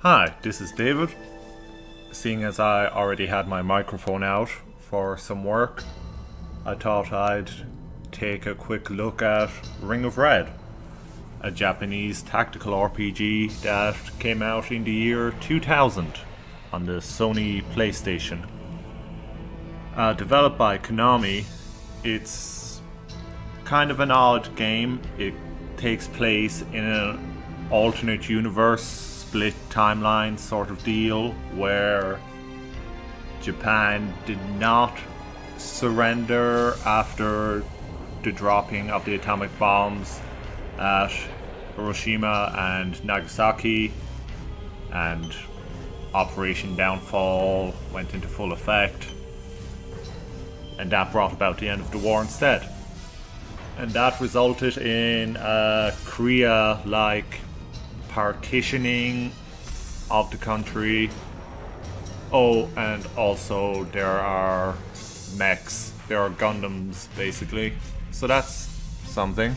Hi, this is David. Seeing as I already had my microphone out for some work, I thought I'd take a quick look at Ring of Red, a Japanese tactical RPG that came out in the year 2000 on the Sony PlayStation. Developed by Konami, it's kind of an odd game. It takes place in an alternate universe, split timeline sort of deal, where Japan did not surrender after the dropping of the atomic bombs at Hiroshima and Nagasaki, and Operation Downfall went into full effect, and that brought about the end of the war instead. And that resulted in a Korea-like partitioning of the country. Oh, and also there are mechs, there are Gundams basically. So that's something.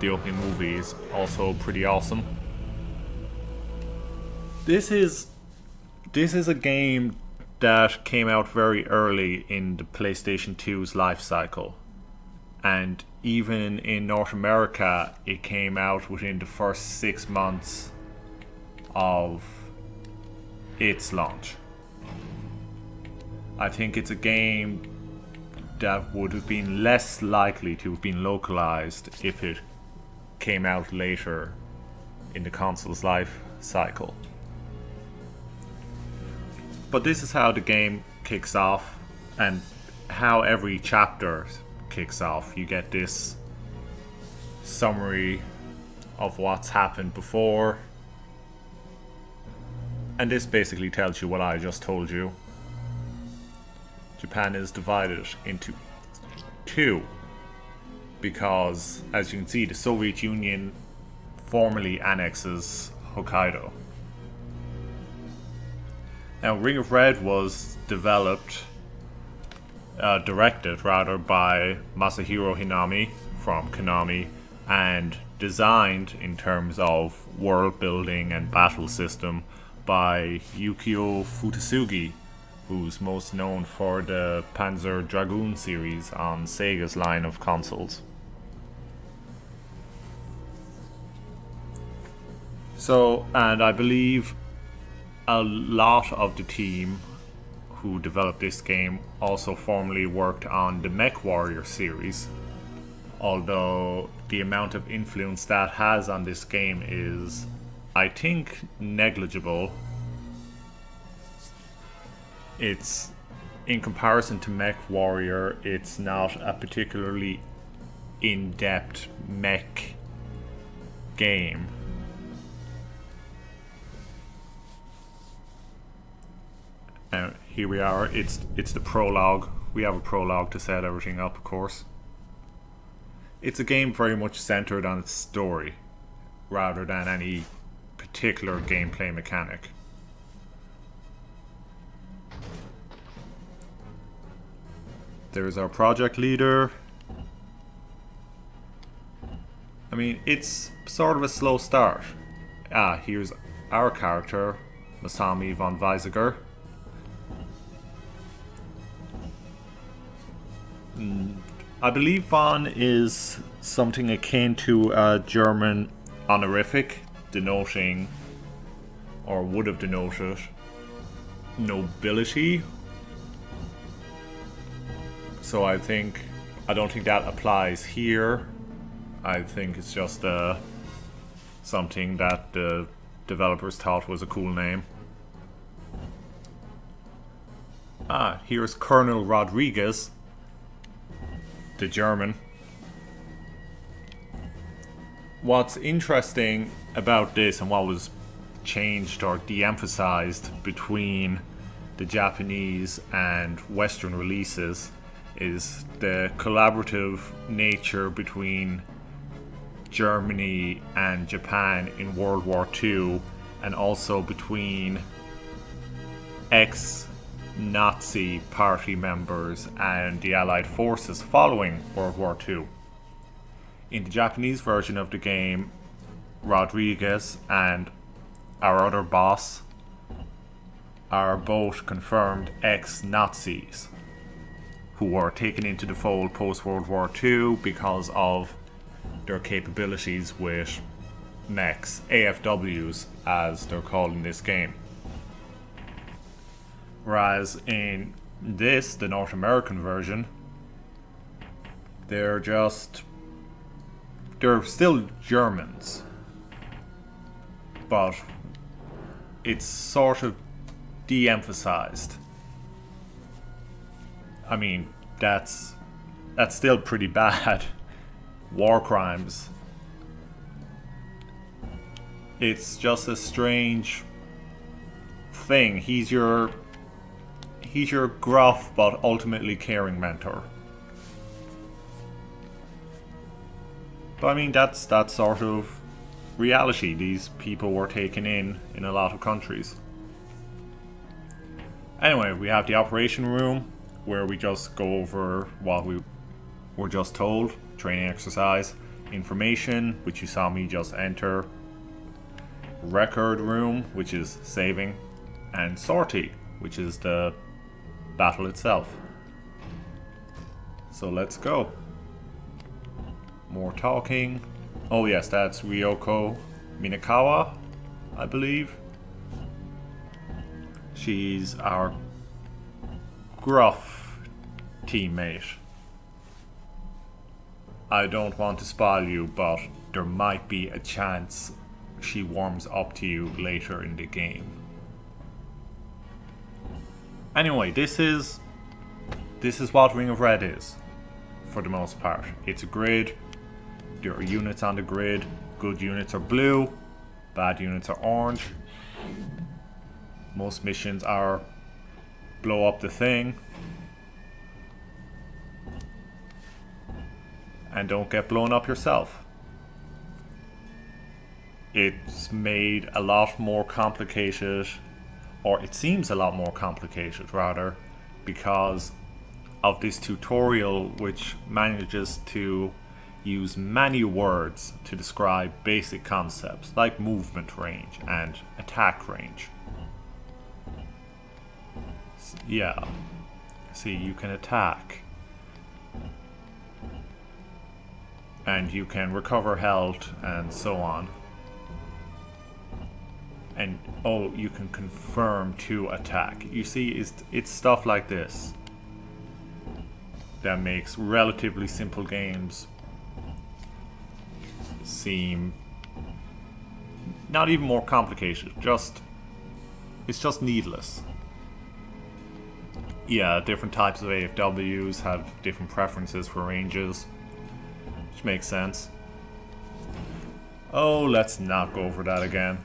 The opening movie is also pretty awesome. This is a game that came out very early in the PlayStation 2's life cycle. And even in North America, it came out within the first 6 months of its launch. I think it's a game that would have been less likely to have been localized if it came out later in the console's life cycle. But this is how the game kicks off, and how every chapter kicks off. You get this summary of what's happened before, and this basically tells you what I just told you. Japan is divided into two because, as you can see, the Soviet Union formally annexes Hokkaido. Now, Ring of Red was directed by Masahiro Hinami from Konami, and designed in terms of world building and battle system by Yukio Futatsugi, who's most known for the Panzer Dragoon series on Sega's line of consoles. So, and I believe a lot of the team who developed this game also formerly worked on the MechWarrior series, although the amount of influence that has on this game is, I think, negligible. It's, in comparison to MechWarrior, it's not a particularly in-depth mech game. Now, here we are. It's the prologue. We have a prologue to set everything up, of course. It's a game very much centered on its story, rather than any particular gameplay mechanic. There's our project leader. I mean, it's sort of a slow start. Here's our character, Masami von Weizsäcker. I believe von is something akin to a German honorific, denoting, or would have denoted, nobility. So I don't think that applies here. I think it's just something that the developers thought was a cool name. Here's Colonel Rodriguez, the German. What's interesting about this, and what was changed or de-emphasized between the Japanese and Western releases, is the collaborative nature between Germany and Japan in World War II, and also between ex-Nazi party members and the Allied forces following World War II. In the Japanese version of the game, Rodriguez and our other boss are both confirmed ex-Nazis who were taken into the fold post-World War II because of their capabilities with mechs, AFWs as they're called in this game. Whereas in this, the North American version, they're still Germans, but it's sort of de-emphasized. I mean, that's still pretty bad. War crimes. It's just a strange thing. He's your gruff but ultimately caring mentor. But I mean, that's sort of reality. These people were taken in a lot of countries. Anyway, we have the operation room where we just go over what we were just told. Training exercise, information, which you saw me just enter, record room, which is saving, and sortie, which is the battle itself. So let's go. More talking. Oh yes, that's Ryoko Minakawa, I believe. She's our gruff teammate. I don't want to spoil you, but there might be a chance she warms up to you later in the game. Anyway, this is what Ring of Red is, for the most part. It's a grid. There are units on the grid. Good units are blue, bad units are orange. Most missions are blow up the thing and don't get blown up yourself. It's made a lot more complicated, or it seems a lot more complicated rather, because of this tutorial which manages to use many words to describe basic concepts like movement range and attack range. Yeah, see, you can attack and you can recover health and so on. And oh, you can confirm to attack. You see, it's stuff like this that makes relatively simple games seem not even more complicated. It's just needless. Yeah, different types of AFWs have different preferences for ranges, which makes sense. Oh, let's not go over that again.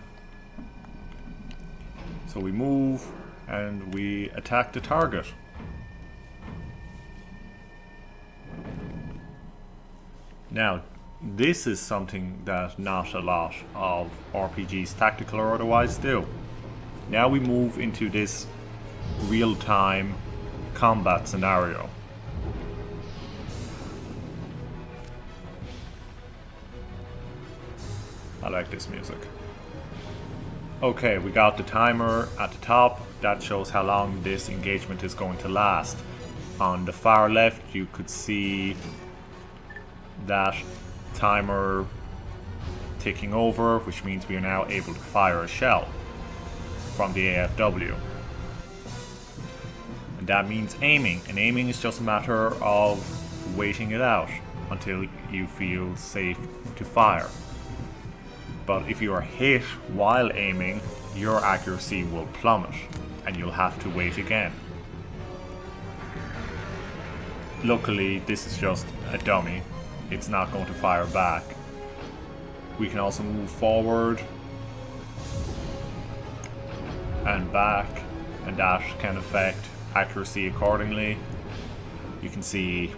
So we move and we attack the target. Now, this is something that not a lot of RPGs, tactical or otherwise, do. Now we move into this real-time combat scenario. I like this music. Okay, we got the timer at the top. That shows how long this engagement is going to last. On the far left, you could see that timer ticking over, which means we are now able to fire a shell from the AFW. And that means aiming, and aiming is just a matter of waiting it out until you feel safe to fire. But if you are hit while aiming, your accuracy will plummet and you'll have to wait again. Luckily, this is just a dummy. It's not going to fire back. We can also move forward and back, and that can affect accuracy accordingly. You can see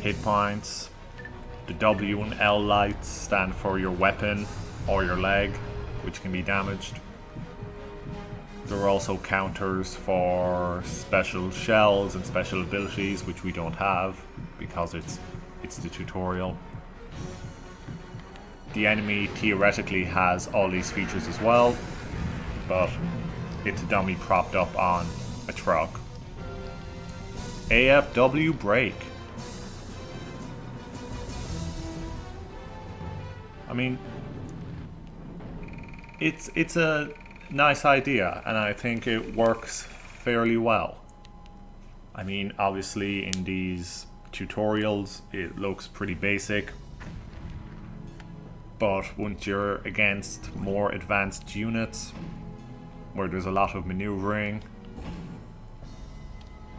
hit points. The W and L lights stand for your weapon or your leg, which can be damaged. There are also counters for special shells and special abilities, which we don't have because it's the tutorial. the enemy theoretically has all these features as well, but it's a dummy propped up on a truck. AFW brake. I mean, it's a nice idea, and I think it works fairly well. I mean, obviously in these tutorials it looks pretty basic, but once you're against more advanced units where there's a lot of maneuvering,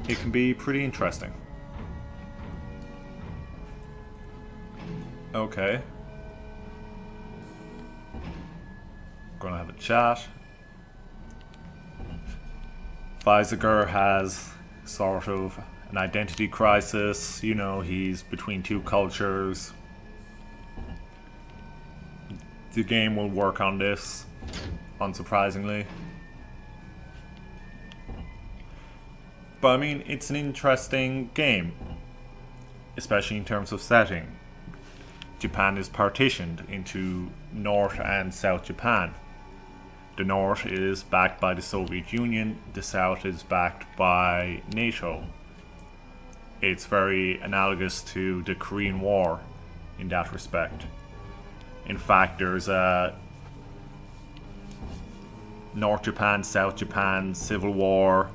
it can be pretty interesting. Okay. Gonna have a chat. Weizsäcker has sort of an identity crisis. You know, he's between two cultures. The game will work on this, unsurprisingly. But I mean, it's an interesting game, especially in terms of setting. Japan is partitioned into North and South Japan. The North is backed by the Soviet Union, the South is backed by NATO. It's very analogous to the Korean War in that respect. In fact, there's a North Japan, South Japan civil war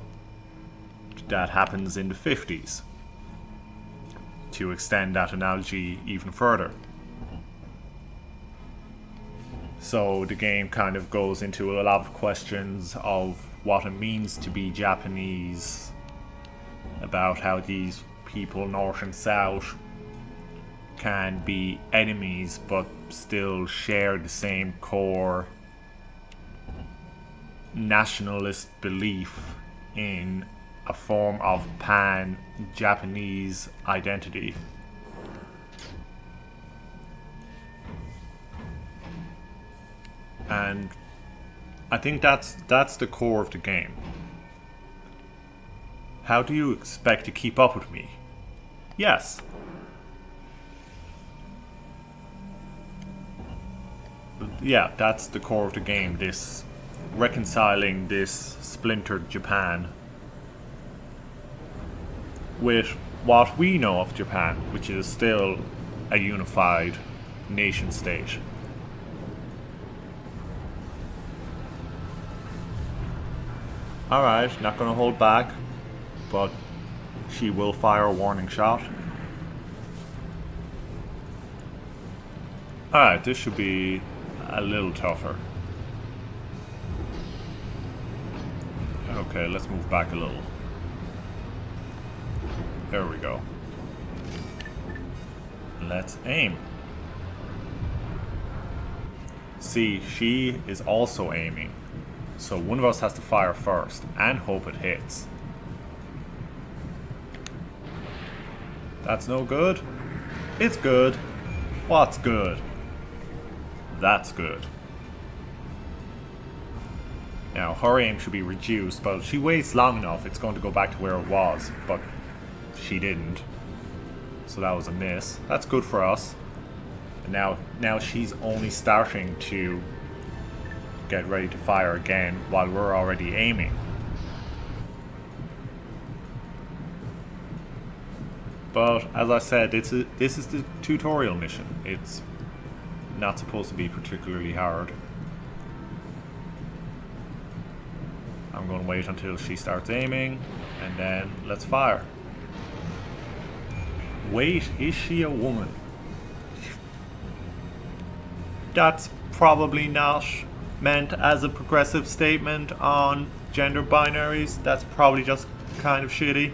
that happens in the 50s, to extend that analogy even further. So the game kind of goes into a lot of questions of what it means to be Japanese, about how these people, North and South, can be enemies but still share the same core nationalist belief in a form of pan-Japanese identity. And I think that's the core of the game. How do you expect to keep up with me? Yes. Yeah, that's the core of the game, this reconciling this splintered Japan with what we know of Japan, which is still a unified nation state. Alright, not gonna hold back, but she will fire a warning shot. Alright, this should be a little tougher. Okay, let's move back a little. There we go. Let's aim. See, she is also aiming. So one of us has to fire first and hope it hits. That's no good. It's good. What's good? That's good. Now, her aim should be reduced, but if she waits long enough, it's going to go back to where it was, but she didn't. So that was a miss. That's good for us. And now she's only starting to get ready to fire again while we're already aiming. But as I said, this is the tutorial mission. It's not supposed to be particularly hard. I'm going to wait until she starts aiming, and then let's fire. Wait, is she a woman? That's probably not meant as a progressive statement on gender binaries. That's probably just kind of shitty.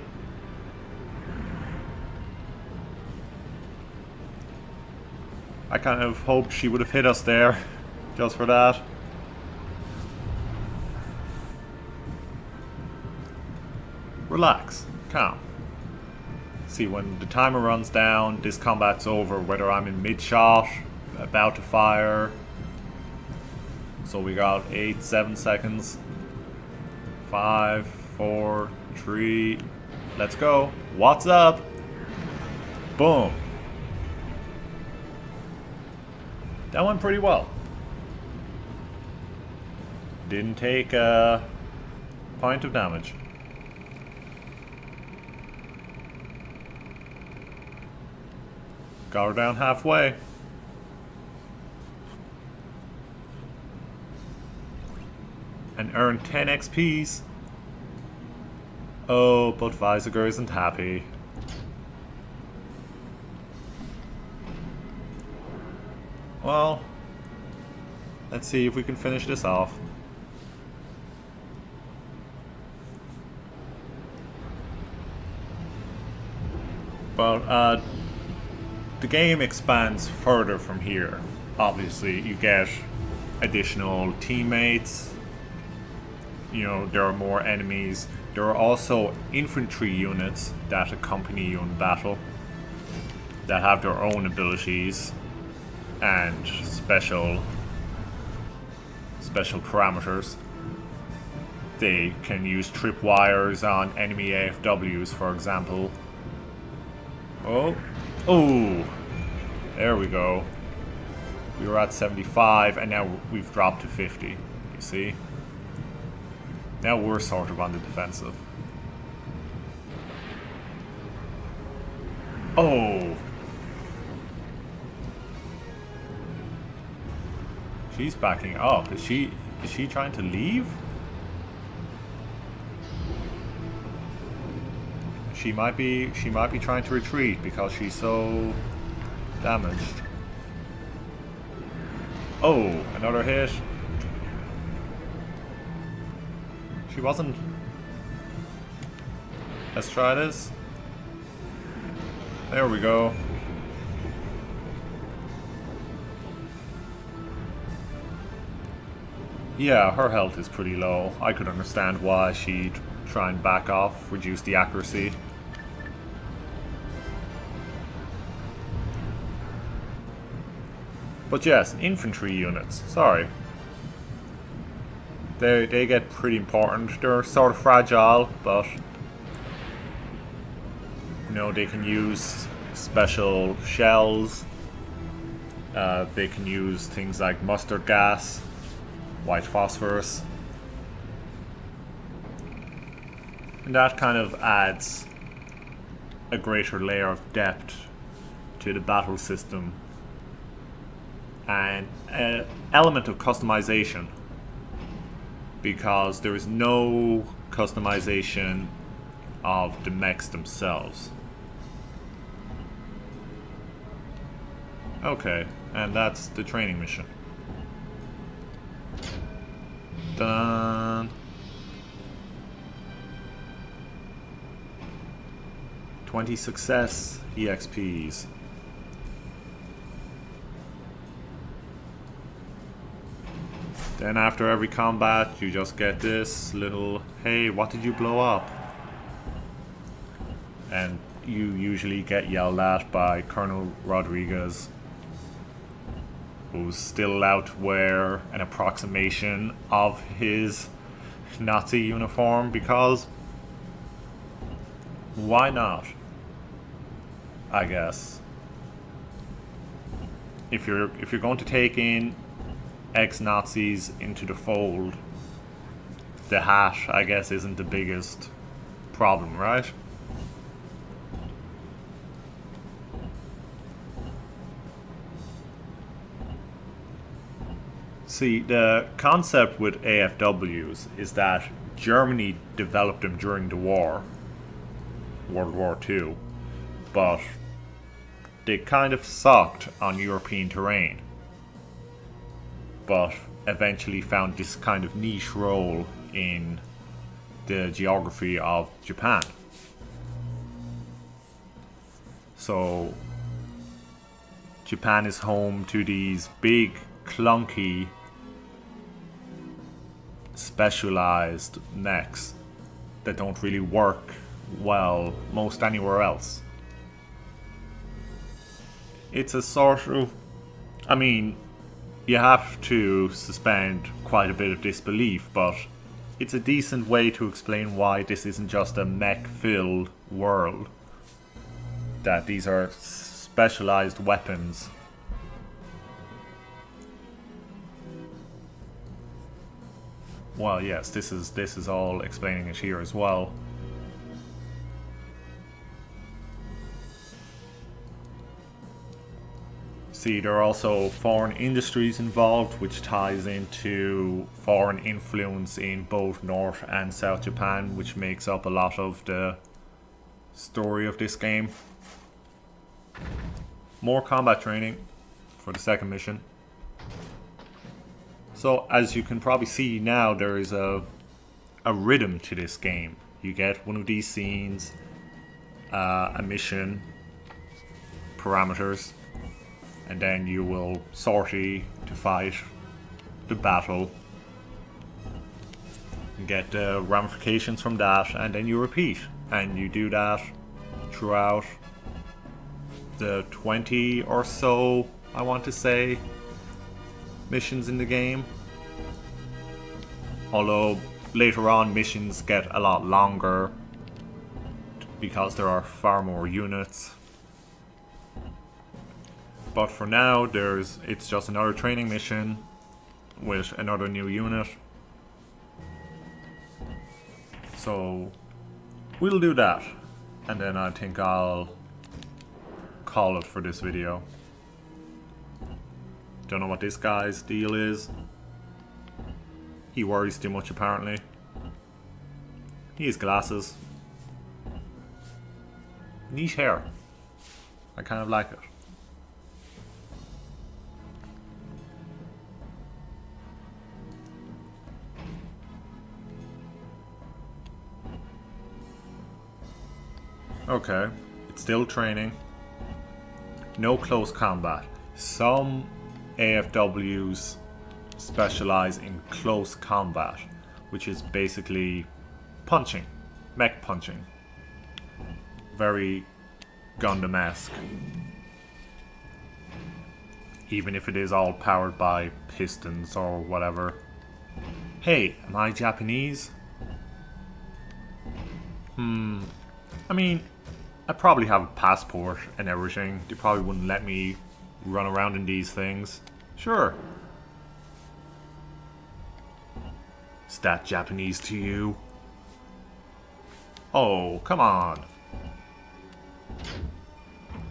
I kind of hoped she would have hit us there, just for that. Relax, calm. See, when the timer runs down, this combat's over, whether I'm in mid-shot, about to fire. So we got 8, 7 seconds. 5, 4, 3, let's go. What's up? Boom. That went pretty well. Didn't take a point of damage. Got her down halfway. And earned 10 XPs. Oh, but Weisiger isn't happy. Well, let's see if we can finish this off. But the game expands further from here. Obviously, you get additional teammates. You know, there are more enemies. There are also infantry units that accompany you in battle that have their own abilities and special parameters. They can use tripwires on enemy AFWs, for example. Oh, there we go. We were at 75 and now we've dropped to 50, you see? Now we're sort of on the defensive. Oh! She's backing up. Is she trying to leave? She might be trying to retreat because she's so damaged. Oh, another hit. She wasn't. Let's try this. There we go. Yeah, her health is pretty low. I could understand why she'd try and back off, reduce the accuracy. But yes, infantry units. Sorry. They get pretty important. They're sort of fragile, but you know, they can use special shells. They can use things like mustard gas, white phosphorus, and that kind of adds a greater layer of depth to the battle system and an element of customization, because there is no customization of the mechs themselves. Okay, and that's the training mission. Done. 20 success EXPs. Then after every combat you just get this little, hey, what did you blow up? And you usually get yelled at by Colonel Rodriguez, who's still allowed to wear an approximation of his Nazi uniform, because why not? I guess. If you're going to take in ex-Nazis into the fold, the hat, I guess, isn't the biggest problem, right? See, the concept with AFWs is that Germany developed them during the war, World War II, but they kind of sucked on European terrain, but eventually found this kind of niche role in the geography of Japan. So Japan is home to these big, clunky, specialized mechs that don't really work well most anywhere else. It's a sort of, I mean, you have to suspend quite a bit of disbelief, but it's a decent way to explain why this isn't just a mech-filled world. That these are specialized weapons Well, yes, this is all explaining it here as well. See, there are also foreign industries involved, which ties into foreign influence in both North and South Japan, which makes up a lot of the story of this game. More combat training for the second mission. So, as you can probably see now, there is a rhythm to this game. You get one of these scenes, a mission, parameters, and then you will sortie to fight the battle and get the ramifications from that, and then you repeat. And you do that throughout the 20 or so, I want to say, missions in the game. Although later on missions get a lot longer because there are far more units. But for now, it's just another training mission with another new unit. So we'll do that, and then I think I'll call it for this video. Don't know what this guy's deal is. He worries too much apparently. He has glasses. Neat hair. I kind of like it. Okay, it's still training. No close combat. Some AFWs specialize in close combat, which is basically punching, mech punching. Very Gundam-esque. Even if it is all powered by pistons or whatever. Hey, am I Japanese? I mean, I probably have a passport and everything. They probably wouldn't let me run around in these things. Sure. Is that Japanese to you? Oh, come on.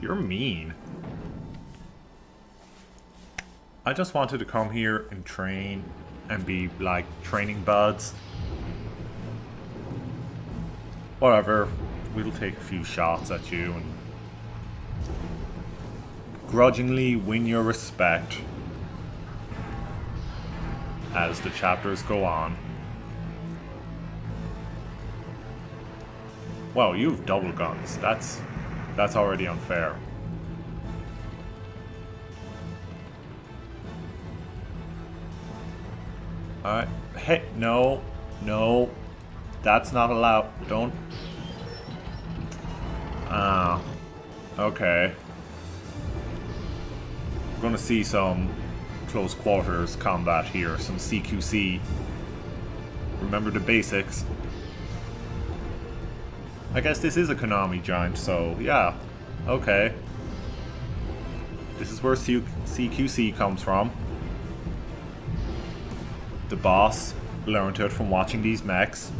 You're mean. I just wanted to come here and train and be like training buds. Whatever. We'll take a few shots at you and grudgingly win your respect as the chapters go on. Well, you have double guns. That's already unfair. Alright. Hey, no. That's not allowed. Don't. Okay. We're gonna see some close quarters combat here, some CQC. Remember the basics. I guess this is a Konami joint, so yeah. Okay. This is where CQC comes from. The boss learned it from watching these mechs.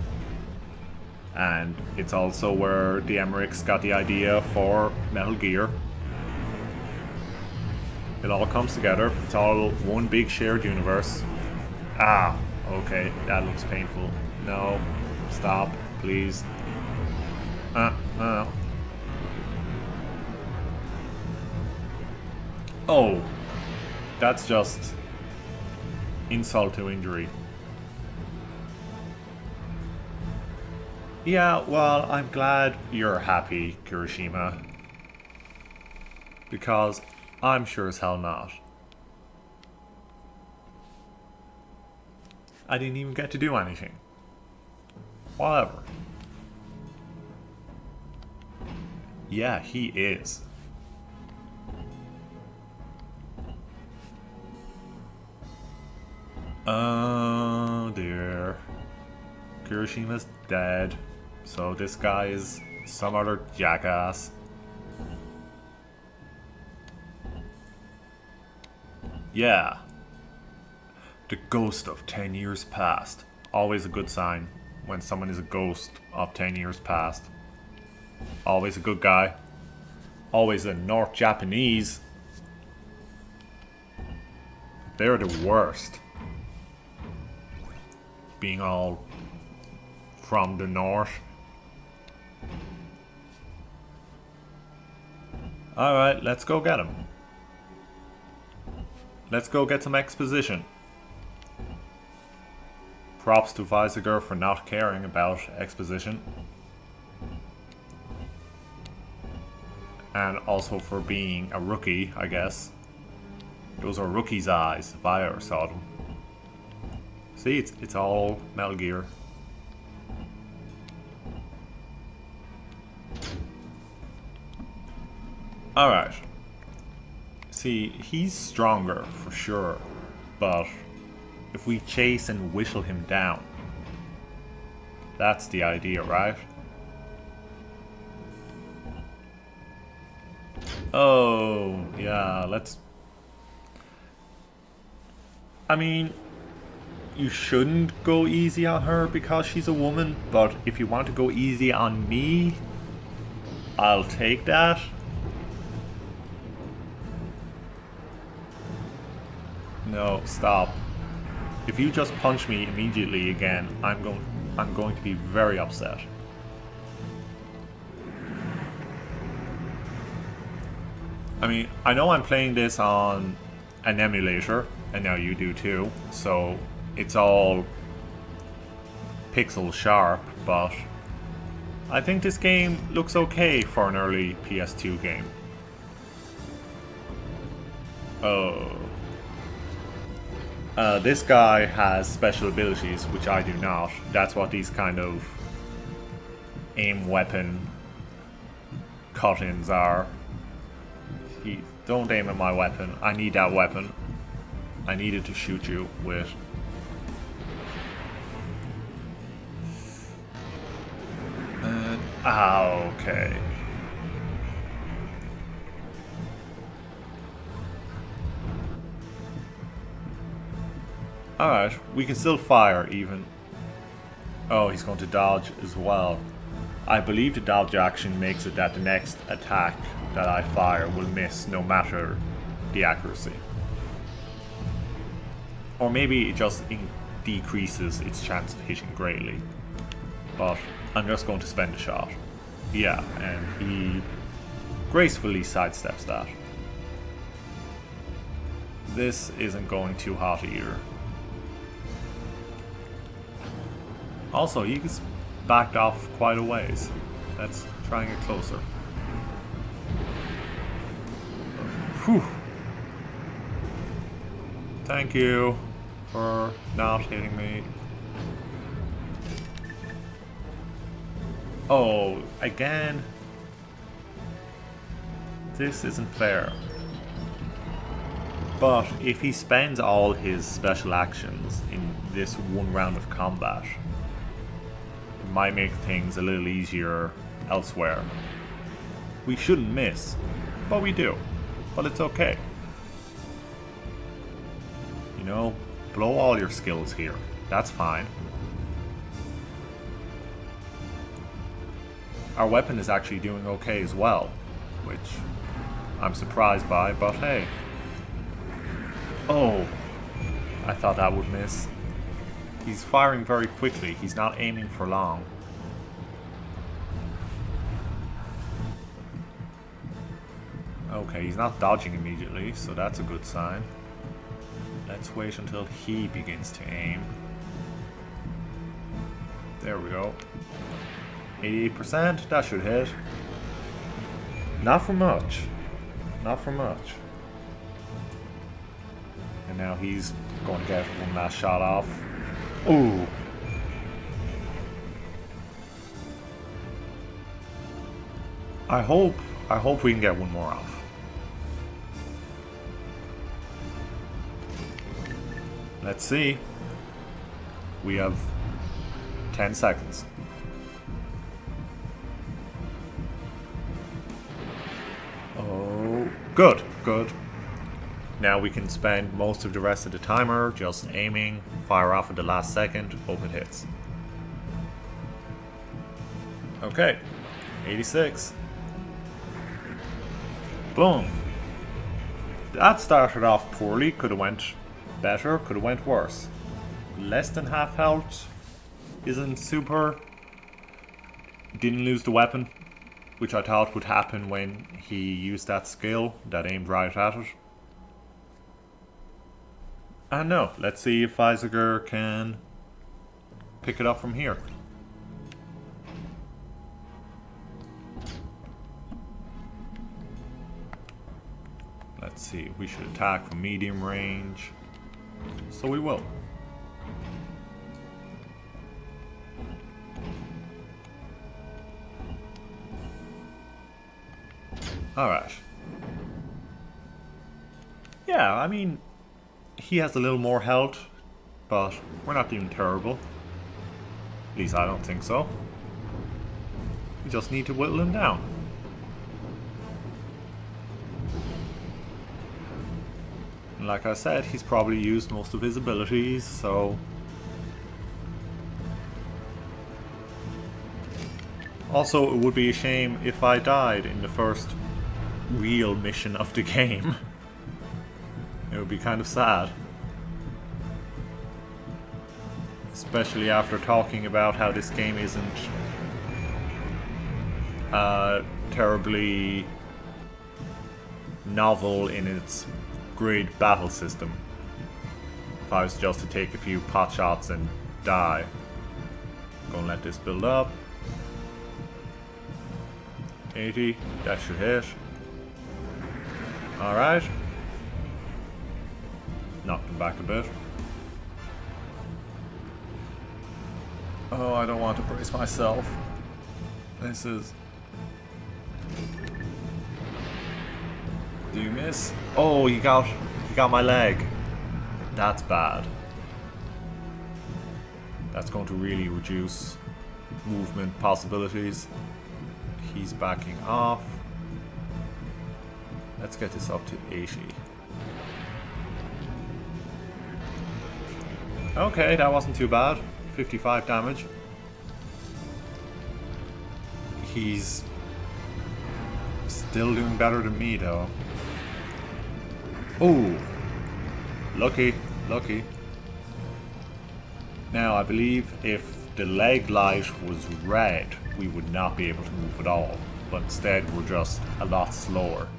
And it's also where the Emmerichs got the idea for Metal Gear. It all comes together. It's all one big shared universe. Ah, okay, that looks painful. No, stop, please. Oh, that's just insult to injury. Yeah, well, I'm glad you're happy, Kirishima. Because I'm sure as hell not. I didn't even get to do anything. Whatever. Yeah, he is. Oh dear. Kirishima's dead. So this guy is some other jackass. Yeah. The ghost of 10 years past. Always a good sign when someone is a ghost of 10 years past. Always a good guy. Always a North Japanese. They're the worst. Being all from the north. Alright, let's go get him. Let's go get some exposition. Props to Weisiger for not caring about exposition. And also for being a rookie, I guess. Those are rookies' eyes, if I ever saw them. See, it's all Metal Gear. Alright. See, he's stronger, for sure. But if we chase and whistle him down, that's the idea, right? Oh, yeah, let's... I mean, you shouldn't go easy on her because she's a woman, but if you want to go easy on me, I'll take that. No, stop. If you just punch me immediately again, I'm going to be very upset. I mean, I know I'm playing this on an emulator, and now you do too, so it's all pixel sharp, but I think this game looks okay for an early PS2 game. Oh. This guy has special abilities, which I do not. That's what these kind of aim weapon cut-ins are. Don't aim at my weapon. I need that weapon. I needed to shoot you with. Okay. Alright, we can still fire even. Oh, he's going to dodge as well. I believe the dodge action makes it that the next attack that I fire will miss no matter the accuracy. Or maybe it just decreases its chance of hitting greatly. But I'm just going to spend a shot. Yeah, and he gracefully sidesteps that. This isn't going too hot either. Also, he's backed off quite a ways. Let's try and get closer. Whew. Thank you for not hitting me. Oh, again? This isn't fair. But if he spends all his special actions in this one round of combat, it might make things a little easier elsewhere. We shouldn't miss, but we do. But it's okay. You know, blow all your skills here. That's fine. Our weapon is actually doing okay as well, which I'm surprised by, but hey. Oh, I thought that would miss. He's firing very quickly. He's not aiming for long. Okay, he's not dodging immediately, so that's a good sign. Let's wait until he begins to aim. There we go. 88%, that should hit. Not for much. Not for much. And now he's going to get one last shot off. Ooh. I hope we can get one more off. Let's see. We have 10 seconds. Oh, good, good. Now we can spend most of the rest of the timer just aiming, fire off at the last second, hope it hits. Okay, 86. Boom. That started off poorly, could have went better, could have went worse. Less than half health isn't super. Didn't lose the weapon, which I thought would happen when he used that skill that aimed right at it. And no, let's see if Weisiger can pick it up from here. Let's see, we should attack from medium range. So we will. Alright. Yeah, I mean, he has a little more health, but we're not doing terrible. At least I don't think so. We just need to whittle him down. And like I said, he's probably used most of his abilities, so... Also, it would be a shame if I died in the first real mission of the game. It would be kind of sad. Especially after talking about how this game isn't terribly novel in its grid battle system. If I was just to take a few pot shots and die. Gonna let this build up. 80, that should hit. Alright. Knocked him back a bit. Oh, I don't want to brace myself. This is... Do you miss? Oh, he got my leg. That's bad. That's going to really reduce movement possibilities. He's backing off. Let's get this up to 80. Okay, that wasn't too bad. 55 damage. He's still doing better than me though. Oh! Lucky, lucky. Now I believe if the leg light was red, we would not be able to move at all. But instead we're just a lot slower.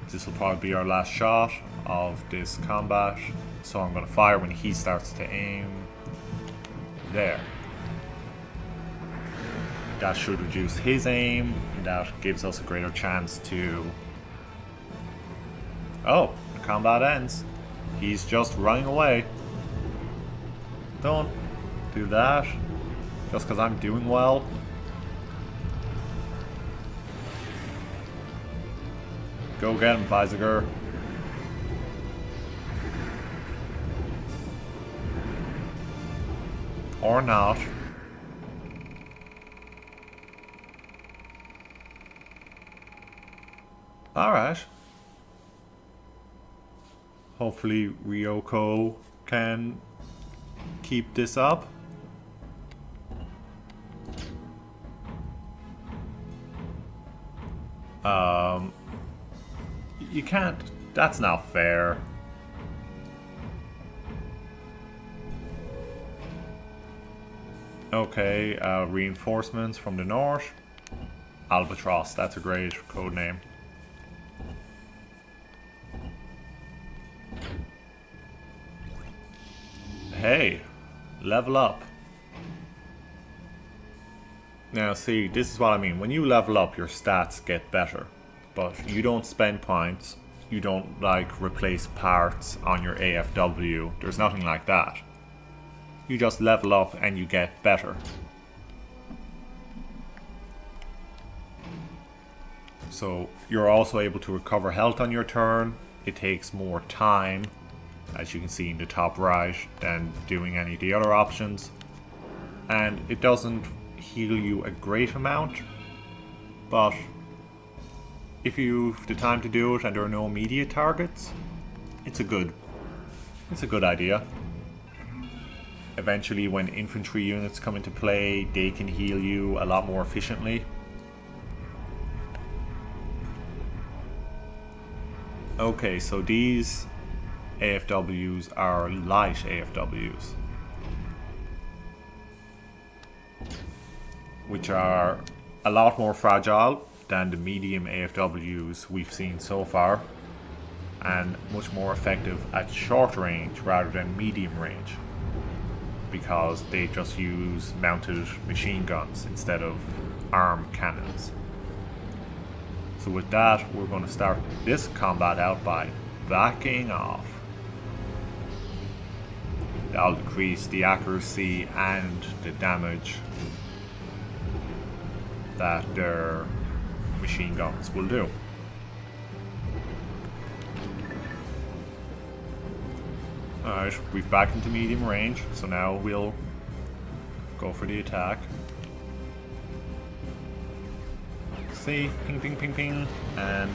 This will probably be our last shot of this combat. So I'm going to fire when he starts to aim. There. That should reduce his aim. And that gives us a greater chance to... Oh, the combat ends. He's just running away. Don't do that. Just because I'm doing well. Go get him, Weisiger. Or not. Alright. Hopefully Ryoko can keep this up. You can't. That's not fair. Okay, reinforcements from the north. Albatross, that's a great code name. Hey, level up. Now see, this is what I mean. When you level up, your stats get better. But you don't spend points. You don't, like, replace parts on your AFW. There's nothing like that. You just level up and you get better. So you're also able to recover health on your turn. It takes more time, as you can see in the top right, than doing any of the other options. And it doesn't heal you a great amount, but if you've the time to do it and there are no immediate targets, it's a good idea. Eventually, when infantry units come into play, they can heal you a lot more efficiently. Okay, so these AFWs are light AFWs, which are a lot more fragile than the medium AFWs we've seen so far, and much more effective at short range rather than medium range, because they just use mounted machine guns instead of armed cannons. So with that, we're going to start this combat out by backing off. That'll decrease the accuracy and the damage that their machine guns will do. Alright, we've backed into medium range, so now we'll go for the attack. See, ping ping ping ping, and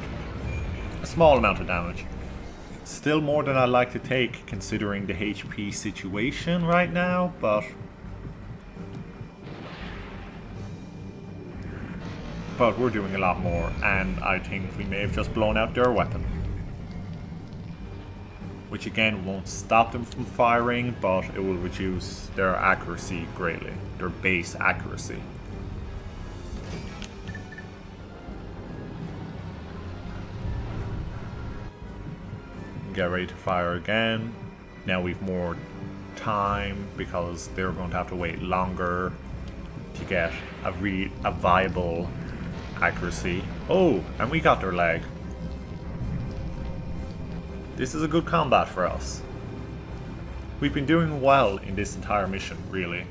a small amount of damage. Still more than I'd like to take considering the HP situation right now, but we're doing a lot more, and I think we may have just blown out their weapon. Which again won't stop them from firing, but it will reduce their accuracy greatly, their base accuracy. Get ready to fire again. Now we've more time because they're going to have to wait longer to get a viable accuracy. Oh, and we got their leg. This is a good combat for us. We've been doing well in this entire mission, really.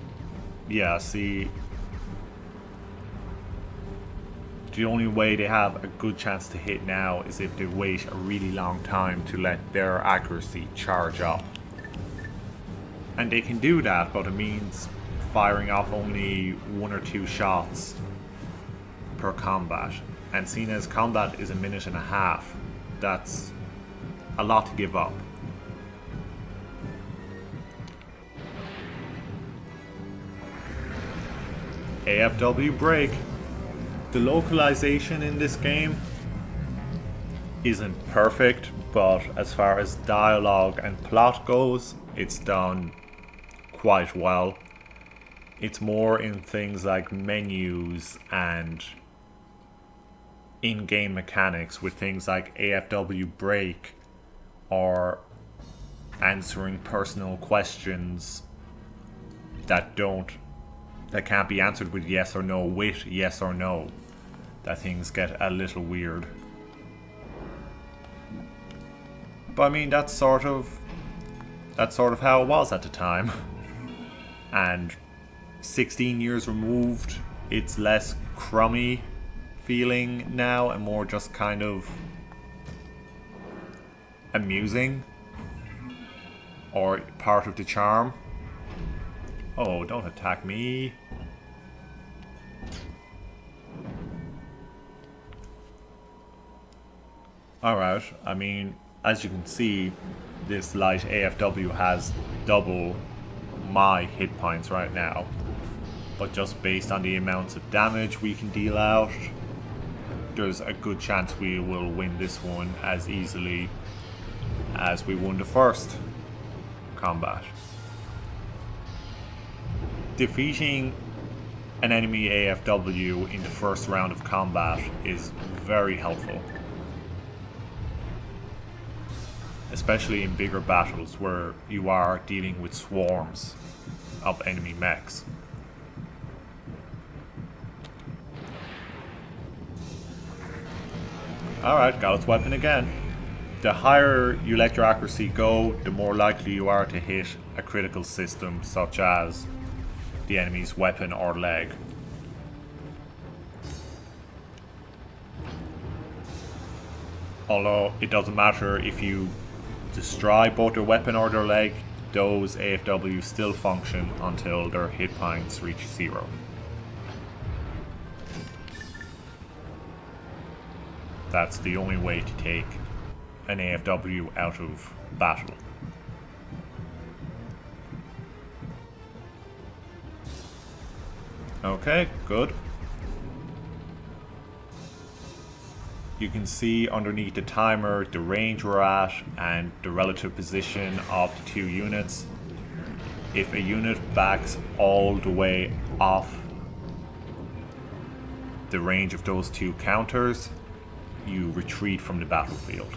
Yeah, see, the only way they have a good chance to hit now is if they wait a really long time to let their accuracy charge up. And they can do that, but it means firing off only 1 or 2 shots per combat. And seeing as combat is 1.5 minutes, that's a lot to give up. AFW break. The localization in this game isn't perfect, but as far as dialogue and plot goes, it's done quite well. It's more in things like menus and in-game mechanics with things like AFW break or answering personal questions that can't be answered with yes or no, with yes or no, that things get a little weird. But I mean, that's sort of how it was at the time. And 16 years removed, it's less crummy feeling now and more just kind of amusing, or part of the charm. Oh, don't attack me. Alright, I mean, as you can see, this light AFW has double my hit points right now. But just based on the amounts of damage we can deal out, there's a good chance we will win this one as easily as we won the first combat. Defeating an enemy AFW in the first round of combat is very helpful, especially in bigger battles where you are dealing with swarms of enemy mechs. Alright, got its weapon again. The higher you let your accuracy go, the more likely you are to hit a critical system such as the enemy's weapon or leg. Although it doesn't matter if you destroy both their weapon or their leg, those AFWs still function until their hit points reach 0. That's the only way to take an AFW out of battle. Okay, good. You can see underneath the timer the range we're at and the relative position of the two units. If a unit backs all the way off the range of those two counters, you retreat from the battlefield.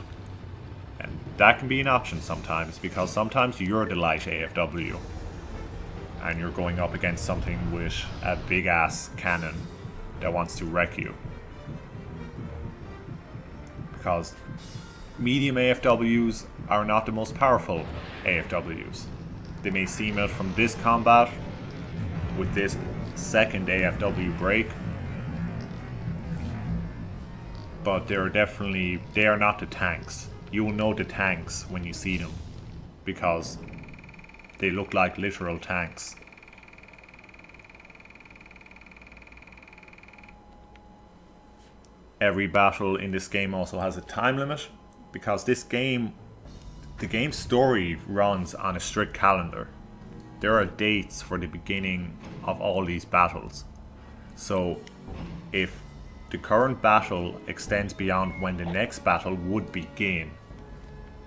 And that can be an option sometimes, because sometimes you're the light AFW and you're going up against something with a big ass cannon that wants to wreck you. Because medium AFWs are not the most powerful AFWs. They may seem it from this combat with this second AFW break, but they are not the tanks. You will know the tanks when you see them, because they look like literal tanks. Every battle in this game also has a time limit, because the game's story runs on a strict calendar. There are dates for the beginning of all these battles. So if the current battle extends beyond when the next battle would begin,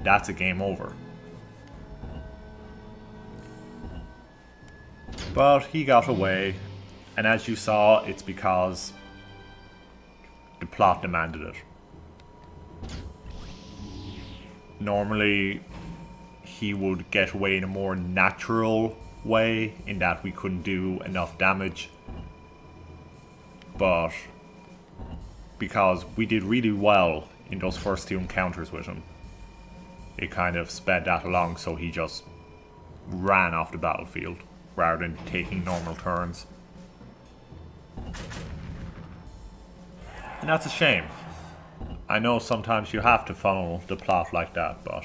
that's a game over. But he got away, and as you saw, it's because the plot demanded it. Normally, he would get away in a more natural way, in that we couldn't do enough damage. But because we did really well in those first two encounters with him, it kind of sped that along, so he just ran off the battlefield rather than taking normal turns. And that's a shame. I know sometimes you have to follow the plot like that, but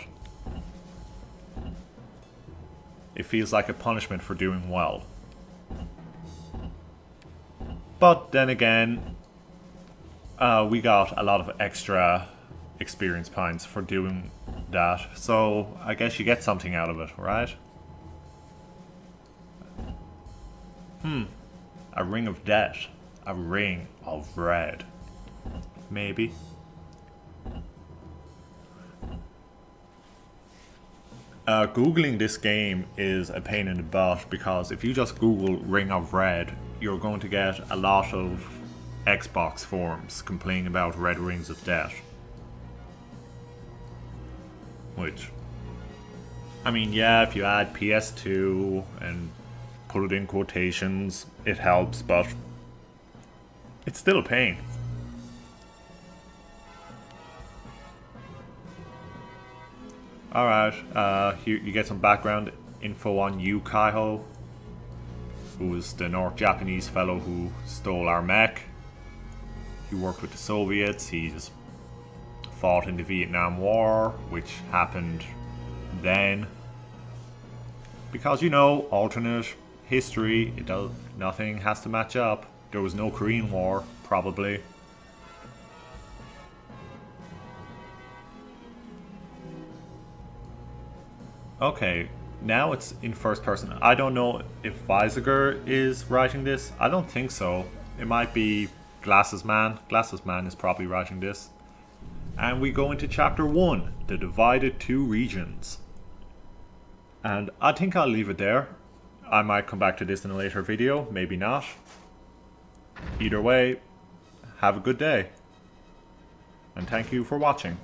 it feels like a punishment for doing well. But then again, we got a lot of extra experience points for doing that, so I guess you get something out of it, right? A ring of death. A ring of red. Maybe. Googling this game is a pain in the butt, because if you just Google Ring of Red, you're going to get a lot of Xbox forums complaining about red rings of death. Which, I mean, yeah, if you add PS2 and put it in quotations, it helps, but it's still a pain. Alright, here you get some background info on Yu Kaiho, who was the North Japanese fellow who stole our mech. He worked with the Soviets, he's fought in the Vietnam War, which happened then. Because, you know, alternate history, nothing has to match up. There was no Korean War, probably. Okay, now it's in first person. I don't know if Weisiger is writing this. I don't think so. It might be Glasses Man. Glasses Man is probably writing this. And we go into chapter 1, the divided two regions. And I think I'll leave it there. I might come back to this in a later video, maybe not. Either way, have a good day. And thank you for watching.